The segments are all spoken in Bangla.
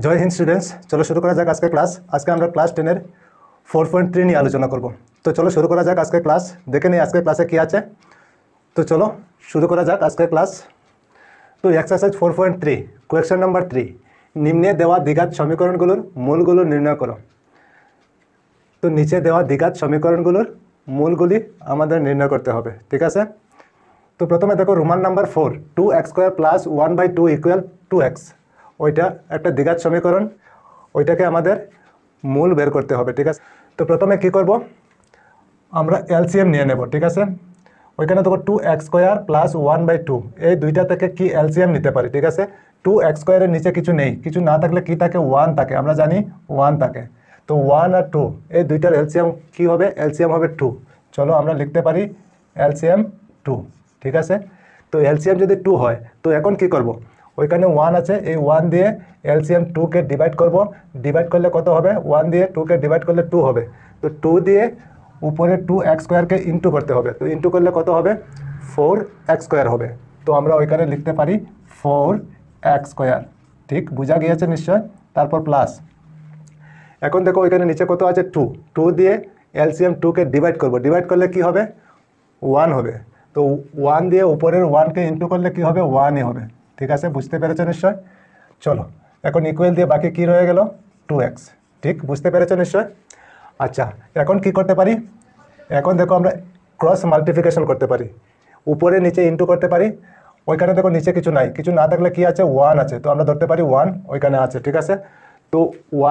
জয় হিন্দ স্টুডেন্টস, চলো শুরু করা যাক আজকে ক্লাস। আজকে আমরা ক্লাস 10-এর 4.3 নিয়ে আলোচনা করব। তো চলো শুরু করা যাক আজকে ক্লাস। দেখে নিই আজকে ক্লাসে কী আছে। তো চলো শুরু করা যাক আজকে ক্লাস। তো এক্সারসাইজ 4.3 কোয়েশ্চেন নাম্বার 3, নিম্নে দেওয়া দ্বিঘাত সমীকরণগুলোর মূলগুলো নির্ণয় করো। তো নিচে দেওয়া দ্বিঘাত সমীকরণগুলোর মূলগুলি আমাদের নির্ণয় করতে হবে, ঠিক আছে। তো প্রথমে দেখো রোমান নাম্বার 4, 2x² + 1/2 = 2x। ওইটা একটা দ্বিঘাত সমীকরণ, ওইটাকে আমাদের মূল বের করতে হবে, ঠিক আছে। তো প্রথমে কি করব, আমরা এলসিএম নিয়ে নেব, ঠিক আছে। ওইখানে দেখো 2x² + 1/2, এই দুইটা থেকে কি এলসিএম নিতে পারি, ঠিক আছে। 2x² এর নিচে কিছু নেই, কিছু না থাকলে কি থাকে, 1 থাকে, আমরা জানি 1 থাকে। তো 1 আর 2 এই দুইটার এলসিএম কি হবে, এলসিএম হবে 2। চলো আমরা লিখতে পারি এলসিএম 2, ঠিক আছে। তো এলসিএম যদি 2 হয়, তো এখন কি করব, ওইখানে 1 আছে, এই 1 দিয়ে এলসিএম 2-কে ডিভাইড করব। ডিভাইড করলে কত হবে, 1 দিয়ে 2-কে ডিভাইড করলে 2 হবে। তো 2 দিয়ে উপরে 2x²-কে ইন্টু করতে হবে। তো ইন্টু করলে কত হবে, 4x² হবে। তো আমরা ওইখানে লিখতে পারি 4x², ঠিক বোঝা গিয়েছে নিশ্চয়। তারপর প্লাস, এখন দেখো ওইখানে নিচে কত আছে, 2 দিয়ে এলসিএম 2-কে ডিভাইড করব। ডিভাইড করলে কি হবে, 1 হবে। তো 1 দিয়ে উপরের 1-কে ইন্টু করলে কি হবে, 1-ই হবে, ঠিক আছে। বুঝতে পেরেছো নিশ্চয়। চলো এখন ইকুয়াল দিয়ে বাকি কি রয়ে গেল, 2x, ঠিক বুঝতে পেরেছো নিশ্চয়। আচ্ছা এখন কি করতে পারি, এখন দেখো আমরা ক্রস মাল্টিপ্লিকেশন করতে পারি, উপরে নিচে ইন্টু করতে পারি। ওইখানে দেখো নিচে কিছু নাই, কিছু না থাকলে কি আছে, 1 আছে। তো আমরা ধরতে পারি 1 ওইখানে আছে, ঠিক আছে। তো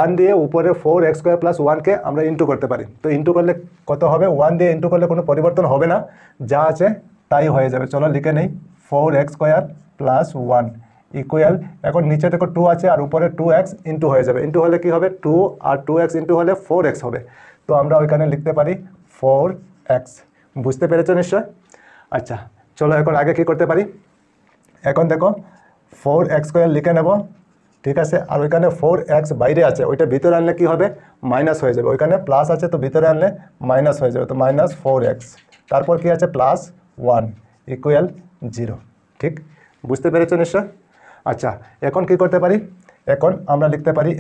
1 দিয়ে উপরে 4x² + 1-কে আমরা ইন্টু করতে পারি। তো ইন্টু করলে কত হবে, 1 দিয়ে ইন্টু করলে কোনো পরিবর্তন হবে না, যা আছে তাই হয়ে যাবে। চলো লিখে নেই 4x² + 1 ইকুয়াল, এখন নিচে দেখো 2 আছে আর উপরে 2x ইন্টু হয়ে যাবে। ইন্টু হলে কি হবে, 2 আর 2x ইন্টু হলে 4x হবে। তো আমরা ওইখানে লিখতে পারি 4x। বুঝতে পেরেছো নিশ্চয়। আচ্ছা চলো এখন আগে কি করতে পারি, এখন দেখো 4x² লিখে নেব, ঠিক আছে। আর ওইখানে 4x বাইরে আছে, ওইটা ভিতরে আনলে কি হবে, মাইনাস হয়ে যাবে। ওইখানে প্লাস আছে, তো ভিতরে আনলে মাইনাস হয়ে যাবে। তো -4x, তারপর কি আছে +1 ইকুয়াল 0, ঠিক বুঝতে পেরেছো নিশ্চয়। আচ্ছা এখন কি করতে পারি, এখন আমরা লিখতে পারি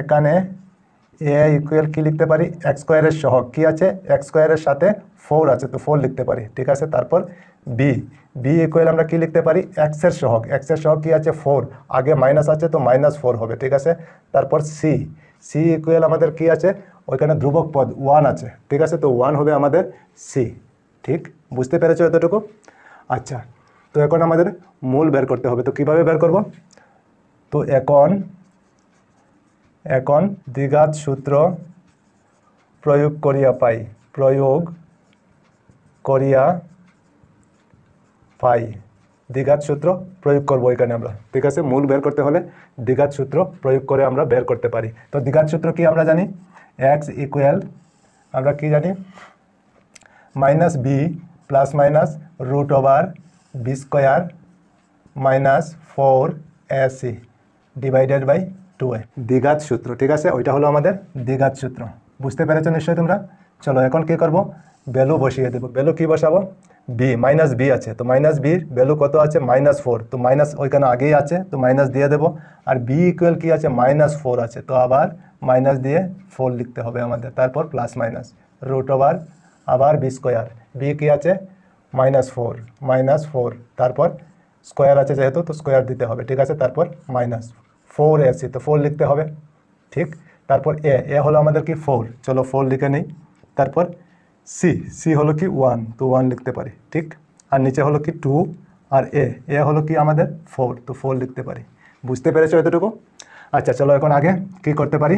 এখানে এ ইকুয়াল কি লিখতে পারি, x² এর সহগ কি আছে, x² এর সাথে 4 আছে, তো 4 লিখতে পারি, ঠিক আছে। তারপর বি ইকুয়াল আমরা কি লিখতে পারি, x এর সহগ কি আছে 4, আগে মাইনাস আছে তো -4 হবে, ঠিক আছে। তারপর সি ইকুয়াল আমাদের কি আছে, ওইখানে ধ্রুবক পদ 1 আছে, ঠিক আছে। তো 1 হবে আমাদের সি, ঠিক বুঝতে পেরেছো এতটুকু। আচ্ছা তো এখন আমাদের মূল বের করতে হবে। তো কিভাবে বের করব, তো এখন দ্বিঘাত সূত্র প্রয়োগ করিয়া পাই দ্বিঘাত সূত্র প্রয়োগ করব এখানে আমরা, ঠিক আছে। মূল বের করতে হলে দ্বিঘাত সূত্র প্রয়োগ করে আমরা বের করতে পারি। তো দ্বিঘাত সূত্র কি আমরা জানি, x ইকুয়াল আমরা কি জানি, -b ± √b² - 4ac divided by 2a, দ্বিঘাত সূত্র, ঠিক আছে। ওইটা হলো আমাদের দ্বিঘাত সূত্র। বুঝতে পেরেছো নিশ্চয়ই তোমরা। চলো এখন কি করব, ভ্যালু বসিয়ে দেবো। ভ্যালু কি বসাবো, b আছে, তো -bর ভ্যালু কত আছে, -4, তো মাইনাস ওইখানে আগেই আছে, তো মাইনাস দিয়ে দেবো। আর b ইকুয়াল কি আছে, -4 আছে, তো আবার মাইনাস দিয়ে 4 লিখতে হবে আমাদের। তারপর প্লাস মাইনাস √ আবার b², b কি আছে -4, তারপর স্কোয়ার আছে যেহেতু, তো স্কোয়ার দিতে হবে, ঠিক আছে। তারপর -4ac, তো 4 লিখতে হবে, ঠিক। তারপর এ হলো আমাদের কি 4, চলো 4 লিখে নেই। তারপর সি হলো কি 1, তো 1 লিখতে পারি, ঠিক। আর নিচে হলো কি 2, আর এ হলো কি আমাদের 4, তো 4 লিখতে পারি। বুঝতে পেরেছো এতটুকু। আচ্ছা চলো এখন আগে কি করতে পারি,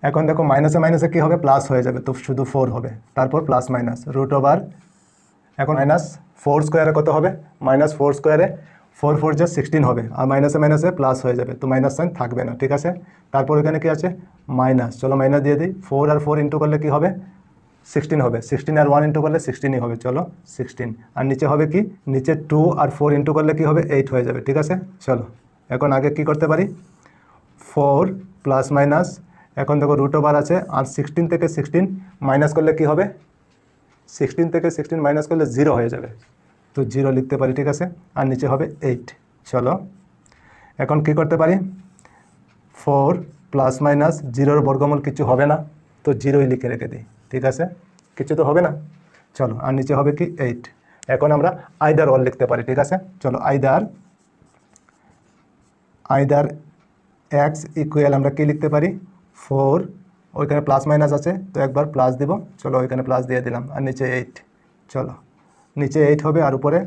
এখন দেখো মাইনাসে মাইনাসে কী হবে, প্লাস হয়ে যাবে, তো শুধু 4 হবে। তারপর প্লাস মাইনাস √ এখন -4² কত হবে, -4² 4 4 যা 16 হবে, আর মাইনাসে মাইনাসে প্লাস হয়ে যাবে, তো মাইনাস সাইন থাকবে না, ঠিক আছে। তারপর এখানে কি আছে, মাইনাস, চলো মাইনাস দিয়ে দিই। 4 আর 4 ইন্টু করলে কি হবে, 16 হবে। 16 আর 1 ইন্টু করলে 16ই হবে, চলো 16। আর নিচে হবে কি, নিচে 2 আর 4 ইন্টু করলে কি হবে, 8 হয়ে যাবে, ঠিক আছে। চলো এখন আগে কি করতে পারি, 4 প্লাস মাইনাস, এখন দেখো √ আছে, আর 16 থেকে 16 মাইনাস করলে কি হবে, 16 থেকে 16 মাইনাস করলে 0 হয়ে যাবে, তো 0 লিখতে পারি, ঠিক আছে। আর নিচে হবে 8, চলো এখন কি করতে পারি, 4 প্লাস মাইনাস 0-র বর্গমূল কিছু হবে না, তো 0ই লিখে রেখে দিই, ঠিক আছে, কিছু তো হবে না। চলো, আর নিচে হবে কি 8। এখন আমরা আইদার অর লিখতে পারি, ঠিক আছে। চলো, আইদার এক্স ইকুয়াল আমরা কি লিখতে পারি, 4, ওইখানে প্লাস মাইনাস আছে তো একবার প্লাস দিব, চলো ওইখানে প্লাস দিয়ে দিলাম, আর নিচে 8। চলো, নিচে 8 হবে, আর উপরে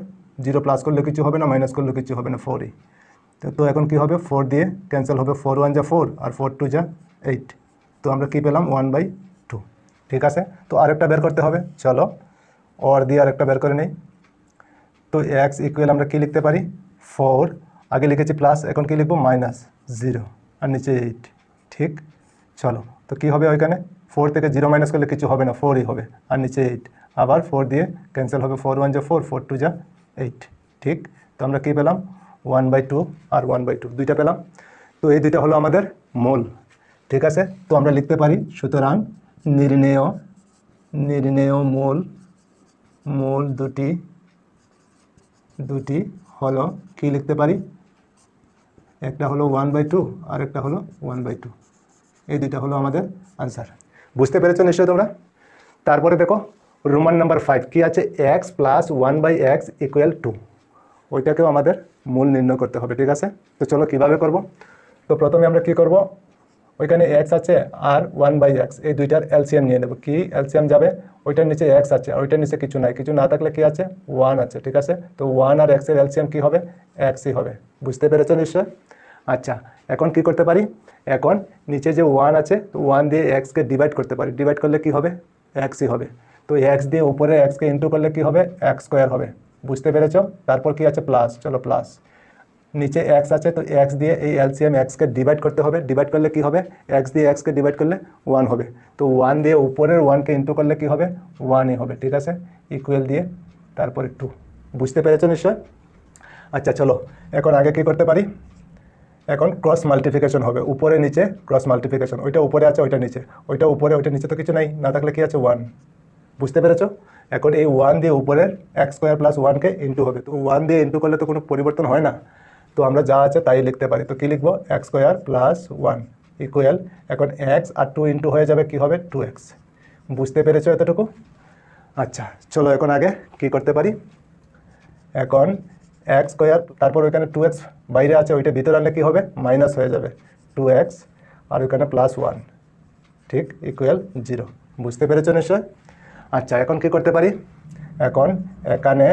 0 প্লাস করলে কিছু হবে না, মাইনাস করলে কিছু হবে না, 4ই। তো এখন কি হবে, 4 দিয়ে ক্যান্সেল হবে, 4 1 যা 4 আর 4 2 যা 8। তো আমরা কি পেলাম, 1/2, ঠিক আছে। তো আরেকটা বের করতে হবে, চলো অর দিয়ে আরেকটা বের করে নেই। তো এক্স ইকুয়াল আমরা কি লিখতে পারি, 4, আগে লিখেছি প্লাস, এখন কি লিখবো, -0 আর নিচে 8, ঠিক। চলো, তো কি হবে ওইখানে, 4 থেকে 0 মাইনাস করলে কিছু হবে না, 4ই হবে, আর নিচে 8, আবার 4 দিয়ে ক্যান্সেল হবে, 4 1 যা 4, 4 2 যা 8, ঠিক। তো আমরা কি পেলাম, 1/2 আর 1/2 দুইটা পেলাম। তো এই দুইটা হলো আমাদের মূল, ঠিক আছে। তো আমরা লিখতে পারি, সুতরাং নির্ণেয় মূল দুটি হলো, কি লিখতে পারি, একটা হলো 1/2 আর একটা হলো 1/2, এই দুইটা হলো আমাদের আনসার। বুঝতে পেরেছো নিশ্চয়ই তোমরা। তারপরে দেখো রোমান নাম্বার 5 কি আছে, x প্লাস 1/x ইকুয়াল 2, ওইটাকেও আমাদের মূল নির্ণয় করতে হবে, ঠিক আছে। তো চলো কিভাবে করব। তো প্রথমে আমরা কি করব, ওইখানে x আছে আর 1/x, এই দুইটার এলসিএম নিয়ে নেব। কি এলসিএম যাবে, ওইটার নিচে x আছে আর ওইটার নিচে কিছু নাই, কিছু না থাকলে কি আছে, 1 আছে, ঠিক আছে। তো 1 আর x এর এলসিএম কি হবে, xই হবে। বুঝতে পেরেছো নিশ্চয়। আচ্ছা, এখন কি করতে পারি, এখন নিচে যে 1 আছে, তো 1 দিয়ে x কে ডিভাইড করতে পারি, ডিভাইড করলে কি হবে, xই হবে। তো x দিয়ে উপরে x কে ইন্টু করলে কি হবে, x² হবে। বুঝতে পেরেছো। তারপর কি আছে, প্লাস, চলো প্লাস, নিচে x আছে তো x দিয়ে এই এলসিএম x কে ডিভাইড করতে হবে, ডিভাইড করলে কি হবে, x দিয়ে x কে ডিভাইড করলে 1 হবে। তো 1 দিয়ে উপরের 1 কে ইন্টু করলে কি হবে, 1ই হবে, ঠিক আছে, ইকুয়াল দিয়ে তারপরে 2। বুঝতে পেরেছো নিশ্চয়। আচ্ছা চলো, এখন আগে কি করতে পারি, এখন ক্রস মাল্টিপ্লিকেশন হবে, উপরে নিচে ক্রস মাল্টিপ্লিকেশন, ওইটা উপরে আছে ওইটা নিচে, ওইটা উপরে ওইটা নিচে তো কিছু নাই, না থাকলে কি আছে, 1। বুঝতে পেরেছো। এখন এই 1 দিয়ে উপরের x² প্লাস 1 কে ইন্টু হবে, তো 1 দিয়ে ইন্টু করলে তো কোনো পরিবর্তন হয় না, তো আমরা যা আছে তাই লিখতে পারি। তো কি লিখবো, x² প্লাস 1 ইকুয়াল, এখন x আর 2 ইন্টু হয়ে যাবে, কি হবে, 2x। বুঝতে পেরেছো এতটুকু। আচ্ছা চলো, এখন আগে কি করতে পারি, এখন x², তারপর ওইখানে 2x বাইরে আছে, ওইটা ভিতরে আনলে কি হবে, মাইনাস হয়ে যাবে, 2x আর ওইখানে প্লাস 1, ঠিক, ইকুয়াল 0। বুঝতে পেরেছো নিশ্চয়। আচ্ছা, এখন কি করতে পারি, এখন এখানে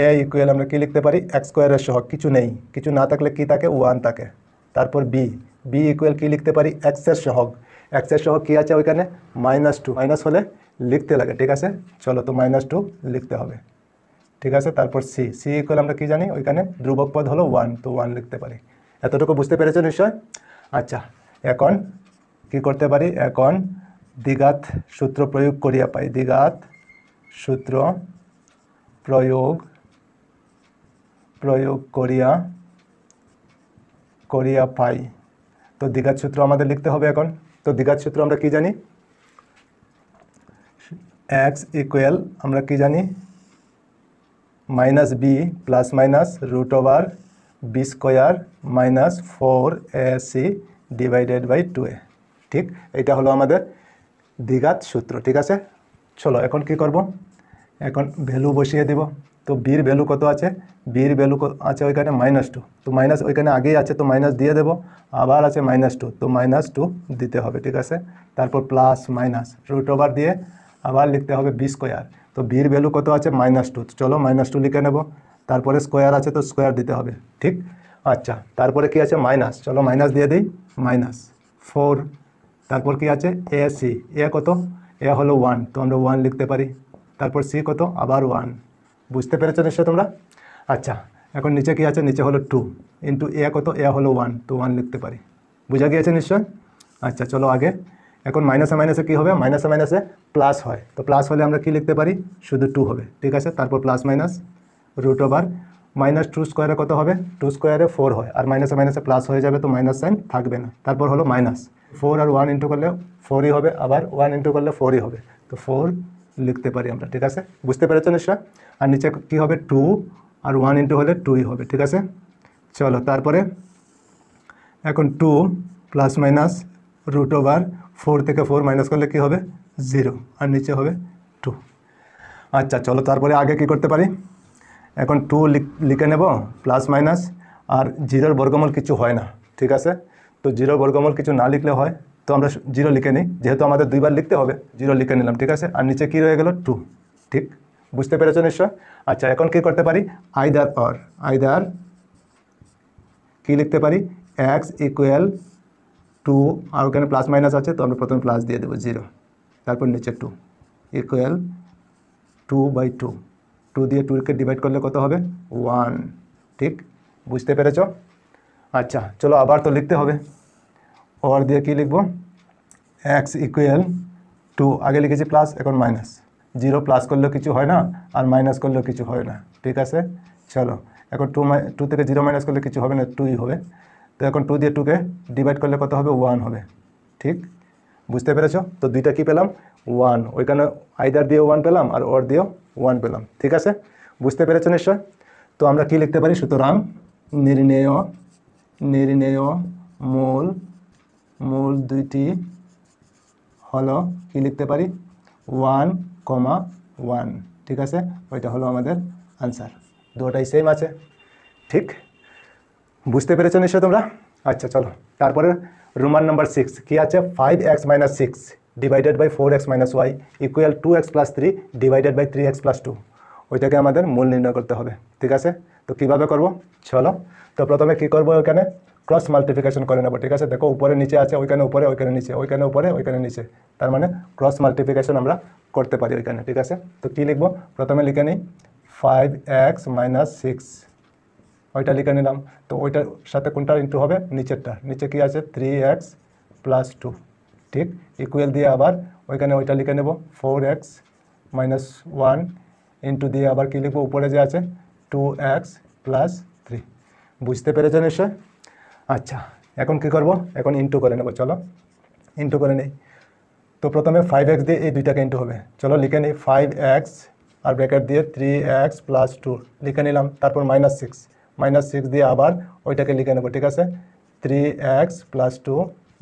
এ ইকুয়াল আমরা কি লিখতে পারি, x² এর সহগ, কিছু নেই, কিছু না থাকলে কি থাকে, 1 থাকে। তারপর বি ইকুয়াল কি লিখতে পারি, x এর সহগ, x এর সহগ কি আছে ওইখানে, -2, মাইনাস হলে লিখতে লাগে, ঠিক আছে। চলো, তো -2 লিখতে হবে, ঠিক আছে। তারপর সি ইকুয়াল আমরা কি জানি, ওইখানে ধ্রুবক পদ হলো 1, তো 1 লিখতে পারি। এতটুকু বুঝতে পেরেছো নিশ্চয়। আচ্ছা, এখন কি করতে পারি, এখন দ্বিঘাত সূত্র প্রয়োগ করিয়া পাই, দ্বিঘাত সূত্র প্রয়োগ করিয়া পাই। তো দ্বিঘাত সূত্র আমাদের লিখতে হবে এখন। তো দ্বিঘাত সূত্র আমরা কি জানি, x ইকুয়াল আমরা কি জানি, -b plus minus √b² minus 4ac divided by 2a, ঠিক। এটা হলো আমাদের দ্বিঘাত সূত্র, ঠিক আছে। চলো, এখন কি করব, এখন ভ্যালু বসিয়ে দেব। তো বির ভ্যালু কত আছে, বির ভ্যালু আছে ওইখানে -2, তো মাইনাস ওইখানে আগেই আছে, তো মাইনাস দিয়ে দেব, আবার আছে -2, তো -2 দিতে হবে, ঠিক আছে। তারপর প্লাস মাইনাস √ওভার দিয়ে আবার লিখতে হবে b², তো বির ভ্যালু কত আছে, -2, চলো -2 লিখে নেব। তারপরে স্কোয়ার আছে, তো স্কোয়ার দিতে হবে, ঠিক। আচ্ছা, তারপরে কি আছে, মাইনাস, চলো মাইনাস দিয়ে দিই, -4। তারপর কি আছে, ac, এ কত, এ হলো 1, তো আমরা 1 লিখতে পারি। তারপর সি কত, আবার 1। বুঝতে পেরেছো নিশ্চয় তোমরা। আচ্ছা, এখন নিচে কি আছে, নিচে হলো 2 ইন্টু এ কত, এ হলো 1, তো 1 লিখতে পারি। বুঝা গিয়েছে নিশ্চয়। আচ্ছা চলো আগে, এখন মাইনাসে মাইনাসে কী হবে, মাইনাসে মাইনাসে প্লাস হয়, তো প্লাস হলে আমরা কি লিখতে পারি, শুধু 2 হবে, ঠিক আছে। তারপর প্লাস মাইনাস √ওভার -2² কত হবে, 2² 4 হয়, আর মাইনাসে মাইনাসে প্লাস হয়ে যাবে, তো মাইনাস সাইন থাকবে না। তারপর হলো -4 আর 1 ইন্টু করলে 4ই হবে, আবার 1 ইন্টু করলে 4ই হবে, তো 4 লিখতে পারি আমরা, ঠিক আছে। বুঝতে পেরেছো নিশ্চয়। আর নিচে কি হবে, 2 আর 1 ইন্টু হলে 2ই হবে, ঠিক আছে। চলো তারপরে এখন 2 প্লাস মাইনাস রুট ওভার 4 থেকে 4 মাইনাস করলে কি হবে 0, আর নিচে হবে 2। আচ্ছা চলো তারপরে আগে কি করতে পারি, এখন 2 লিখে নেব প্লাস মাইনাস, আর 0-র বর্গমূল কিছু হয় না, ঠিক আছে। তো 0 বর্গমূল কিছু না লিখলে হয়, তো আমরা 0 লিখে নিই, যেহেতু আমাদের 2বার লিখতে হবে 0 লিখে নিলাম, ঠিক আছে। আর নিচে কি রয়ে গেল 2, ঠিক, বুঝতে পেরেছো নিশ্চয়। আচ্ছা এখন কি করতে পারি, আইদার কি লিখতে পারি, x ইকুয়াল 2, আর ওখানে প্লাস মাইনাস আছে তো আমরা প্রথমে প্লাস দিয়ে দেবো 0, তারপর নিচে 2 ইকুয়াল 2/2, 2 দিয়ে 2কে ডিভাইড করলে কত হবে 1, ঠিক, বুঝতে পেরেছ। আচ্ছা চলো আবার তো লিখতে হবে, ওর দিয়ে কি লিখবো, x ইকুয়াল 2, আগে লিখেছি প্লাস এখন মাইনাস, 0 প্লাস করলেও কিছু হয় না আর মাইনাস করলেও কিছু হয় না, ঠিক আছে। চলো এখন 2 থেকে 0 মাইনাস করলে কিছু হবে না, 2ই হবে। তো এখন 2 দিয়ে 2কে ডিভাইড করলে কত হবে 1 হবে, ঠিক, বুঝতে পেরেছো। তো দুইটা কি পেলাম 1, ওইখানে আইদার দিয়েও 1 পেলাম আর ওর দিয়েও 1 পেলাম, ঠিক আছে, বুঝতে পেরেছো নিশ্চয়। তো আমরা কি লিখতে পারি, সুতরাং নির্ণেয় মূল দুইটি হলো কি লিখতে পারি 1,1, ঠিক আছে, ওইটা হলো আমাদের আনসার, দুটোটাই সেম আছে, ঠিক, বুঝতে পেরেছো নিশ্চয় তোমরা। আচ্ছা চলো তারপরে রোমান নাম্বার 6 কি আছে, 5x - 6 divided by 4x - y equal 2x + 3 divided by 3x + 2, ওইটাকে আমাদের মূল নির্ণয় করতে হবে, ঠিক আছে। তো কিভাবে করব, চলো তো প্রথমে কি করব, ওইখানে ক্রস মাল্টিপ্লিকেশন করে নেব, ঠিক আছে। দেখো উপরে নিচে আছে, ওইখানে উপরে ওইখানে নিচে, ওইখানে উপরে ওইখানে নিচে, তার মানে ক্রস মাল্টিপ্লিকেশন আমরা করতে পারি ওইখানে, ঠিক আছে। তো কি লিখবো, প্রথমে লিখে নিই 5x - 6, ওইটা লিখে নিলাম। তো ওইটার সাথে কোনটা ইন্টু হবে, নিচেরটা, নিচে কি আছে 3x + 2, ঠিক, ইকুয়াল দিয়ে আবার ওইখানে ওইটা লিখে নেব 4x - 1 ইন্টু দিয়ে আবার কি লিখবো, উপরে যে আছে 2x + 3, বুঝতে পেরেছেন নিশ্চয়। আচ্ছা এখন কি করব, এখন ইন্টু করে নেব, চলো ইন্টু করে নেই। তো প্রথমে 5x দিয়ে এই দুইটাকে ইন্টু হবে, চলো লিখে নিই 5x আর ব্র্যাকেট দিয়ে 3x + 2 লিখে নিলাম, তারপর -6 দিয়ে আবার ওইটাকে লিখে নেব, ঠিক আছে, 3x + 2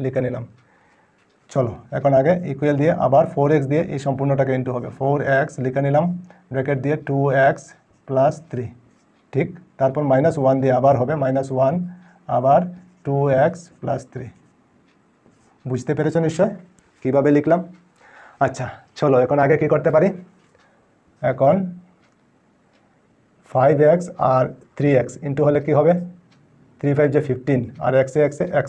লিখে নিলাম। চলো এখন আগে ইকুয়াল দিয়ে আবার 4x দিয়ে এই সম্পূর্ণটাকে ইন্টু হবে, 4x লিখে নিলাম, ব্র্যাকেট দিয়ে 2x + 3, ঠিক, তারপর -1 দিয়ে আবার হবে -1 আবার 2x + 3, বুঝতে পেরেছো নিশ্চয় কীভাবে লিখলাম। আচ্ছা চলো এখন আগে কি করতে পারি, এখন 5x আর 3x ইন্টু হলে কি হবে 3 5 15 আর x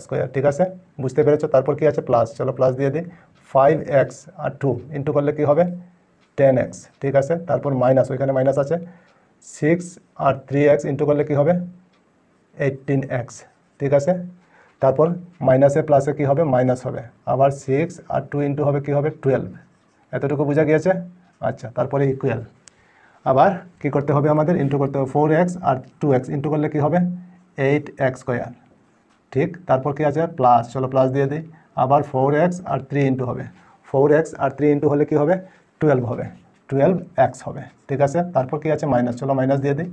স্কোয়ার, ঠিক আছে, বুঝতে পেরেছো। তারপর কি আছে প্লাস, চলো প্লাস দিয়ে দিই, 5x আর 2 ইন্টু করলে কি হবে 10x, ঠিক আছে, তারপর মাইনাস, ওইখানে মাইনাস আছে, 6 আর 3x ইন্টু করলে কি হবে 18x, ঠিক আছে, তারপর মাইনাসে প্লাসে কি হবে মাইনাস হবে, আবার 6 আর 2 ইন্টু হবে কি হবে 12, এতটুকু বোঝা গিয়েছে। আচ্ছা তারপরে ইকুয়াল, আবার কি করতে হবে আমাদের, ইন্টু করতে হবে 4x আর 2x ইন্টু করলে কি হবে 8x স্কোয়ার, ঠিক, তারপর কি আছে প্লাস, চলো প্লাস দিয়ে দিই, আবার 4x আর 3 ইন্টু হবে, 4x আর 3 ইন্টু হলে কি হবে 12 হবে, 12x হবে, ঠিক আছে, তারপর কি আছে মাইনাস, চলো মাইনাস দিয়ে দিই,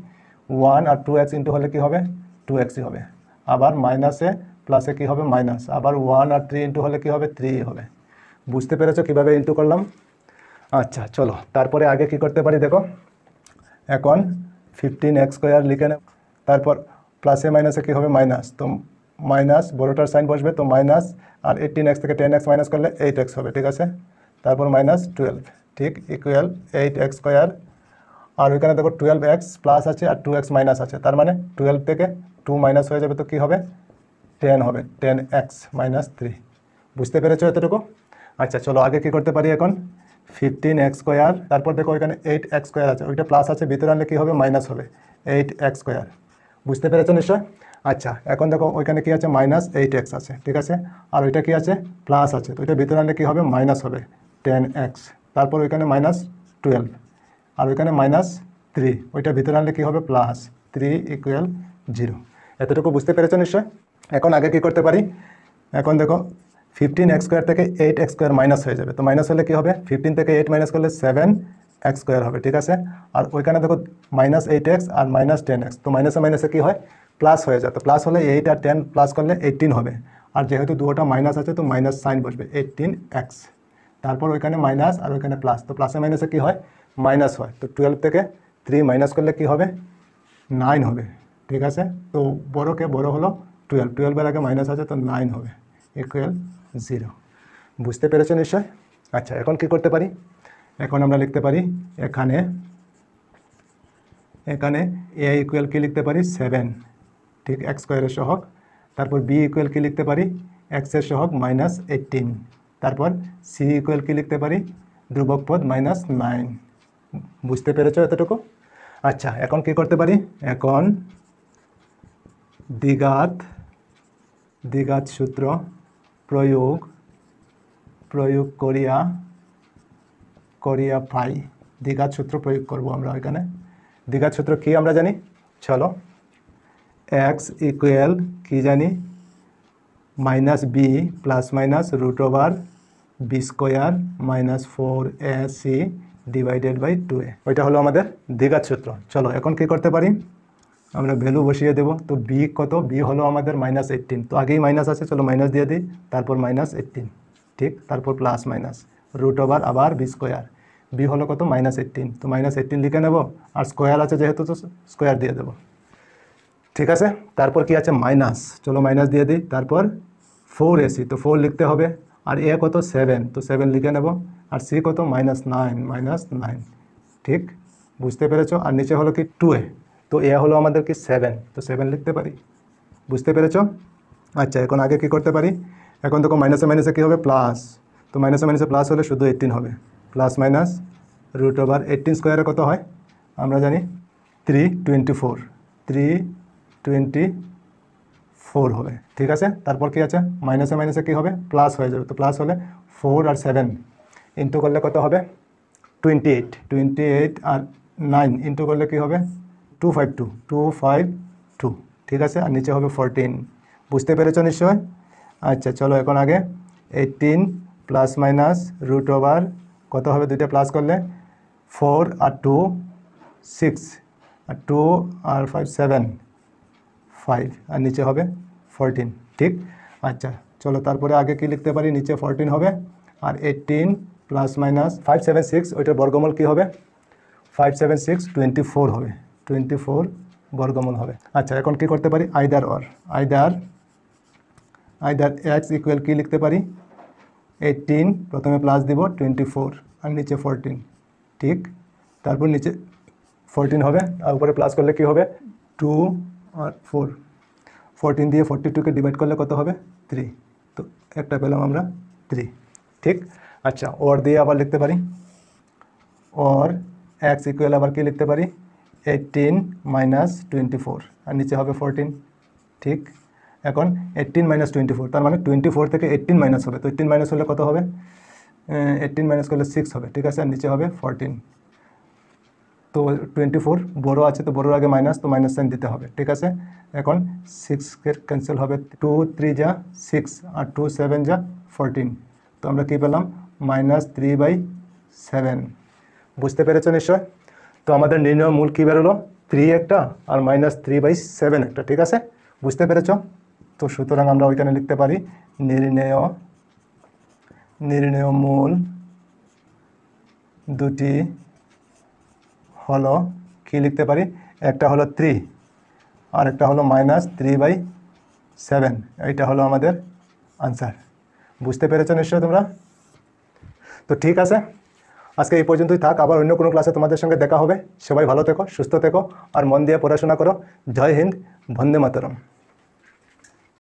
1 আর 2x ইন্টু হলে কি হবে 2xই হবে, আবার মাইনাসে প্লাসে কি হবে মাইনাস, আবার 1 আর 3 ইন্টু হলে কি হবে 3 হবে, বুঝতে পেরেছো কীভাবে ইন্টু করলাম। আচ্ছা চলো তারপরে আগে কি করতে পারি দেখো, এখন 15x স্কোয়ার লিখে নেব, তারপর প্লাসে মাইনাসে কী হবে মাইনাস, তো মাইনাস বড়োটার সাইন বসবে, তো মাইনাস আর 18x থেকে 10x মাইনাস করলে 8x হবে, ঠিক আছে, তারপর -12, ঠিক, ইকুয়াল 8x স্কোয়ার, আর ওইখানে দেখো 12x প্লাস আছে আর 2x মাইনাস আছে, তার মানে 12 থেকে 2 মাইনাস হয়ে যাবে, তো কী হবে 10 হবে, 10x - 3, বুঝতে পেরেছো এতটুকু। আচ্ছা চলো আগে কি করতে পারি, এখন 15x স্কোয়ার, তারপর দেখো ওইখানে 8x স্কোয়ার আছে, ওইটা প্লাস আছে, ভিতরে আনলে কী হবে মাইনাস হবে 8x স্কোয়ার, বুঝতে পেরেছো নিশ্চয়। আচ্ছা এখন দেখো ওইখানে কি আছে -8x আছে, ঠিক আছে, আর ওইটা কি আছে প্লাস আছে, তো ওইটা ভিতরে আনলে কী হবে মাইনাস হবে 10x, তারপর ওইখানে -12 আর ওইখানে -3, ওইটা ভিতরে আনলে কী হবে +3 = 0, এতটুকু বুঝতে পেরেছো নিশ্চয়। এখন আগে কি করতে পারি, এখন দেখো 15x স্কোয়ার থেকে 8x স্কোয়ার মাইনাস হয়ে যাবে, তো মাইনাস হলে কী হবে 15 থেকে 8 মাইনাস করলে 7 এক্স স্কোয়ার হবে, ঠিক আছে। আর ওইখানে দেখো -8x আর -10x, তো মাইনাসে মাইনাসে কী হয়, প্লাস হয়ে যায়। তো প্লাস হলে 8 আর 10 প্লাস করলে 18 হবে। আর যেহেতু দুটোটা মাইনাস আছে তো মাইনাস সাইন বসবে, 18x। তারপর ওইখানে মাইনাস আর ওইখানে প্লাস, তো প্লাসে মাইনাসে কী হয়, মাইনাস হয়। তো 12 থেকে 3 মাইনাস করলে কী হবে, 9 হবে, ঠিক আছে। তো বড়কে বড় হলো 12, 12-এর আগে মাইনাস আছে তো 9 হবে, ইকুয়াল 0। বুঝতে পেরেছো নিশ্চয়? আচ্ছা, এখন কি করতে পারি, এখন আমরা লিখতে পারি এখানে এ ইকুয়াল কি লিখতে পারি 7, ঠিক, এক্স স্কোয়ারের সহগ। তারপর বি ইকুয়াল কি লিখতে পারি এক্সের সহগ -18। তারপর সি ইকুয়াল কি লিখতে পারি ধ্রুবক পদ -9। বুঝতে পেরেছো এতটুকু? আচ্ছা, এখন কি করতে পারি, এখন দ্বিঘাত সূত্র প্রয়োগ করিয়া পাই। দ্বিঘাত সূত্র প্রয়োগ করব আমরা এখানে। দ্বিঘাত সূত্র কি আমরা জানি, চলো, এক্স ইকুয়াল কি জানি -b ± √b² -4ac / 2a, ওইটা হলো আমাদের দ্বিঘাত সূত্র। চলো এখন কি করতে পারি, আমরা ভ্যালু বসিয়ে দেব। তো বি কত, বি হলো আমাদের -18, তো আগেই মাইনাস আছে, চলো মাইনাস দিয়ে দিই, তারপর -18, ঠিক, তারপর প্লাস মাইনাস √ আবার b², বি হলো কত -18, তো -18 লিখে নেব, আর স্কোয়ার আছে যেহেতু তো স্কোয়ার দিয়ে দেব, ঠিক আছে। তারপর কি আছে মাইনাস, চলো মাইনাস দিয়ে দিই, তারপর 4ac, তো 4 লিখতে হবে, আর এ কত 7, তো 7 লিখে নেব, আর সি কত -9, ঠিক, বুঝতে পেরেছো। আর নিচে হলো কি 2a, তো এ হলো আমাদের কি 7, তো 7 লিখতে পারি, বুঝতে পেরেছো। আচ্ছা, এখন আগে কি করতে পারি, এখন দেখো মাইনাসে মাইনাসে কী হবে প্লাস, তো মাইনাসে মাইনাসে প্লাস হলে শুধু 18 হবে, প্লাস মাইনাস √18 স্কোয়ারে কত হয় আমরা জানি 324 হবে, ঠিক আছে। তারপর কি আছে মাইনাসে মাইনাসে কী হবে প্লাস হয়ে যাবে, তো প্লাস হলে 4 আর 7 ইন্টু করলে কত হবে 28 আর 9 ইন্টু করলে কী হবে 252, ঠিক আছে। আর নিচে হবে 14, বুঝতে পেরেছো নিশ্চয়। আচ্ছা, চলো এখন আগে 18 প্লাস মাইনাস √ কত হবে, দুইটা প্লাস করলে 4 আর 2 6, আর 2 আর 5 7, 5, আর নিচে হবে 14, ঠিক। আচ্ছা, চলো তারপরে আগে কি লিখতে পারি, নিচে 14 হবে, আর 18 প্লাস মাইনাস 576, ওইটার বর্গমূল কি হবে 576 24 হবে, 24 বর্গমূল হবে। আচ্ছা, এখন কি করতে পারি, আইদার এক্স ইকুয়াল কি লিখতে পারি 18, প্রথমে প্লাস দিব 24 আর নিচে 14, ঠিক। তারপর নিচে 14 হবে, আর উপরে প্লাস করলে কি হবে 2 আর 4, 14 দিয়ে 42কে ডিভাইড করলে কত হবে 3, তো একটা পেলাম আমরা 3, ঠিক। আচ্ছা, ওর দিয়ে আবার লিখতে পারি, ওর এক্স ইকুয়াল আবার কি লিখতে পারি 18 - 24 আর নিচে হবে 14, ঠিক। এখন 18 - 24, তার মানে 24 থেকে 18 মাইনাস হবে, তো 18 মাইনাস হলে কত হবে 18 মাইনাস করলে 6 হবে, ঠিক আছে। আর নিচে হবে 14, তো 24 বড় আছে, তো বড়োর আগে মাইনাস, তো মাইনাস সাইন দিতে হবে, ঠিক আছে। এখন 6 ক্যান্সেল হবে, 2 3 যা 6 আর 2 7 যা 14, তো আমরা কী পেলাম -3/7, বুঝতে পেরেছো নিশ্চয়। তো আমাদের নির্ণয় মূল কী বেরোলো 3 একটা আর -3/7 একটা, ঠিক আছে, বুঝতে পেরেছো। তো সুতরাং আমরা ওইখানে লিখতে পারি নির্ণয় মূল দুটি হলো কি লিখতে পারি, একটা হলো 3 আর একটা হলো -3/7, এইটা হলো আমাদের আনসার, বুঝতে পেরেছো নিশ্চয় তোমরা। তো ঠিক আছে, আজকে এই পর্যন্তই থাক, আবার অন্য কোনো ক্লাসে তোমাদের সঙ্গে দেখা হবে। সবাই ভালো থেকো, সুস্থ থেকো, আর মন দিয়ে পড়াশোনা করো। জয় হিন্দ, বন্দে মাতরম।